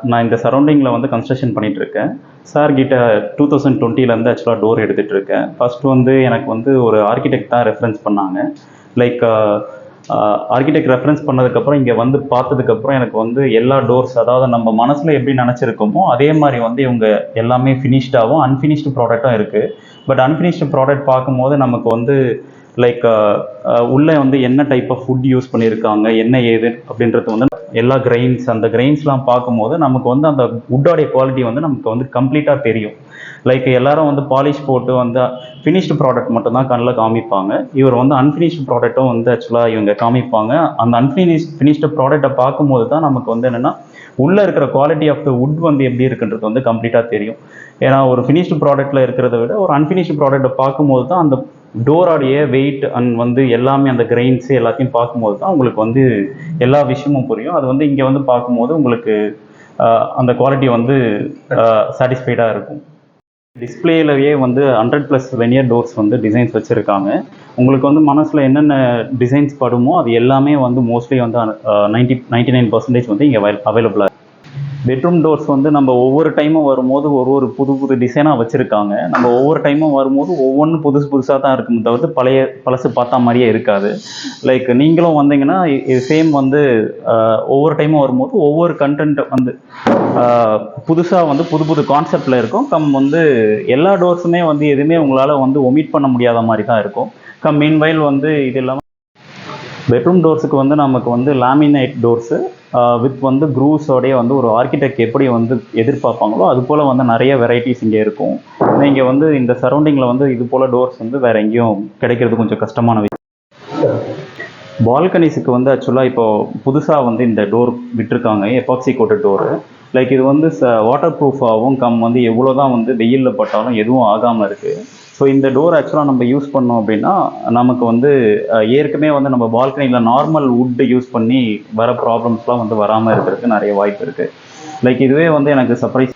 நான் இந்த சரௌண்டிங்கில் வந்து கன்ஸ்ட்ரக்ஷன் பண்ணிகிட்ருக்கேன். சார் கிட்ட 2020லேருந்து ஆக்சுவலாக டோர் எடுத்துகிட்ருக்கேன். ஃபர்ஸ்ட் வந்து எனக்கு வந்து ஒரு ஆர்கிடெக்ட் தான் ரெஃபரன்ஸ் பண்ணாங்க. லைக் ஆர்கிடெக்ட் ரெஃபரன்ஸ் பண்ணதுக்கப்புறம் இங்கே வந்து பார்த்ததுக்கப்புறம் எனக்கு வந்து எல்லா டோர்ஸ், அதாவது நம்ம மனசில் எப்படி நினச்சிருக்கோமோ அதே மாதிரி வந்து இவங்க எல்லாமே ஃபினிஷ்டாகவும் அன்ஃபினிஷ்டு ப்ராடக்டும் இருக்குது. பட் அன்ஃபினிஷ்டு ப்ராடக்ட் பார்க்கும்போது நமக்கு வந்து லைக் உள்ளே வந்து என்ன டைப் ஆஃப் ஃபுட் யூஸ் பண்ணியிருக்காங்க, என்ன ஏது அப்படின்றது வந்து எல்லா கிரெயின்ஸ், அந்த கிரெயின்ஸ்லாம் பார்க்கும்போது நமக்கு வந்து அந்த வுட்டோடைய குவாலிட்டி வந்து நமக்கு வந்து கம்ப்ளீட்டாக தெரியும். லைக் எல்லாரும் வந்து பாலிஷ் போட்டு வந்து ஃபினிஷ்டு ப்ராடக்ட் மட்டும் தான் கண்ணில் காமிப்பாங்க. இவர் வந்து அன்ஃபினிஷ்டு ப்ராடக்ட்டும் வந்து ஆக்சுவலாக இவங்க காமிப்பாங்க. அந்த ஃபினிஷ்டு ப்ராடக்ட்டை பார்க்கும்போது தான் நமக்கு வந்து என்னென்னா உள்ளே இருக்கிற குவாலிட்டி ஆஃப் த வுட் வந்து எப்படி இருக்குன்றது வந்து கம்ப்ளீட்டாக தெரியும். ஏன்னா ஒரு ஃபினிஷ்டு ப்ராடக்ட்டில் இருக்கிறத விட ஒரு அன்ஃபினிஷ்டு ப்ராடக்ட்டை பார்க்கும்போது தான் அந்த டோரோடைய வெயிட் அண்ட் வந்து எல்லாமே அந்த கிரெயின்ஸு எல்லாத்தையும் பார்க்கும்போது தான் உங்களுக்கு வந்து எல்லா விஷயமும் புரியும். அது வந்து இங்கே வந்து பார்க்கும்போது உங்களுக்கு அந்த குவாலிட்டி வந்து சாட்டிஸ்ஃபைடாக இருக்கும். டிஸ்பிளேலயே வந்து 100+ வெனியர் டோர்ஸ் வந்து டிசைன்ஸ் வச்சுருக்காங்க. உங்களுக்கு வந்து மனசில் என்னென்ன டிசைன்ஸ் படுமோ அது எல்லாமே வந்து மோஸ்ட்லி வந்து 99% வந்து இங்கே அவைலபிளாக. பெட்ரூம் டோர்ஸ் வந்து நம்ம ஒவ்வொரு டைமும் வரும்போது ஒரு புது புது டிசைனாக வச்சுருக்காங்க. நம்ம ஒவ்வொரு டைமும் வரும்போது ஒவ்வொன்றும் புதுசாக தான் இருக்குமே தவிர்த்து பழசு பார்த்தா மாதிரியே இருக்காது. லைக் நீங்களும் வந்தீங்கன்னா இது சேம் வந்து ஒவ்வொரு டைமும் வரும்போது ஒவ்வொரு கண்டென்ட் வந்து புதுசாக வந்து புது புது கான்செப்டில் இருக்கும். வந்து எல்லா டோர்ஸுமே வந்து எதுவுமே உங்களால் வந்து ஒமிட் பண்ண முடியாத மாதிரி தான் இருக்கும். மீன்வைல் வந்து இது இல்லாமல் பெட்ரூம் டோர்ஸுக்கு வந்து நமக்கு வந்து லேமினேட் டோர்ஸு வித் வந்து க்ரூஸோடைய வந்து ஒரு ஆர்கிடெக்ட் எப்படி வந்து எதிர்பார்ப்பாங்களோ அது போல் வந்து நிறைய வெரைட்டிஸ் இங்கே இருக்கும். நீங்கள் வந்து இந்த சரௌண்டிங்கில் வந்து இது போல் டோர்ஸ் வந்து வேறு எங்கேயும் கிடைக்கிறது கொஞ்சம் கஷ்டமான விஷயம். பால்கனிஸுக்கு வந்து ஆக்சுவலாக இப்போது புதுசாக வந்து இந்த டோர் விட்டுருக்காங்க, எபாக்சி கோட்டட் டோரு. லைக் இது வந்து வாட்டர் ப்ரூஃபாகவும் வந்து எவ்வளோ தான் வந்து வெயிலில் பட்டாலும் எதுவும் ஆகாமல் இருக்குது. ஸோ இந்த டோர் ஆக்சுவலாக நம்ம யூஸ் பண்ணோம் அப்படின்னா நமக்கு வந்து ஏற்கனவே வந்து நம்ம பால்கனியில் நார்மல் வுட்டு யூஸ் பண்ணி வர ப்ராப்ளம்ஸ்லாம் வந்து வராமல் இருக்கிறதுக்கு நிறைய வாய்ப்பு இருக்குது. லைக் இதுவே வந்து எனக்கு சர்ப்ரைஸ்.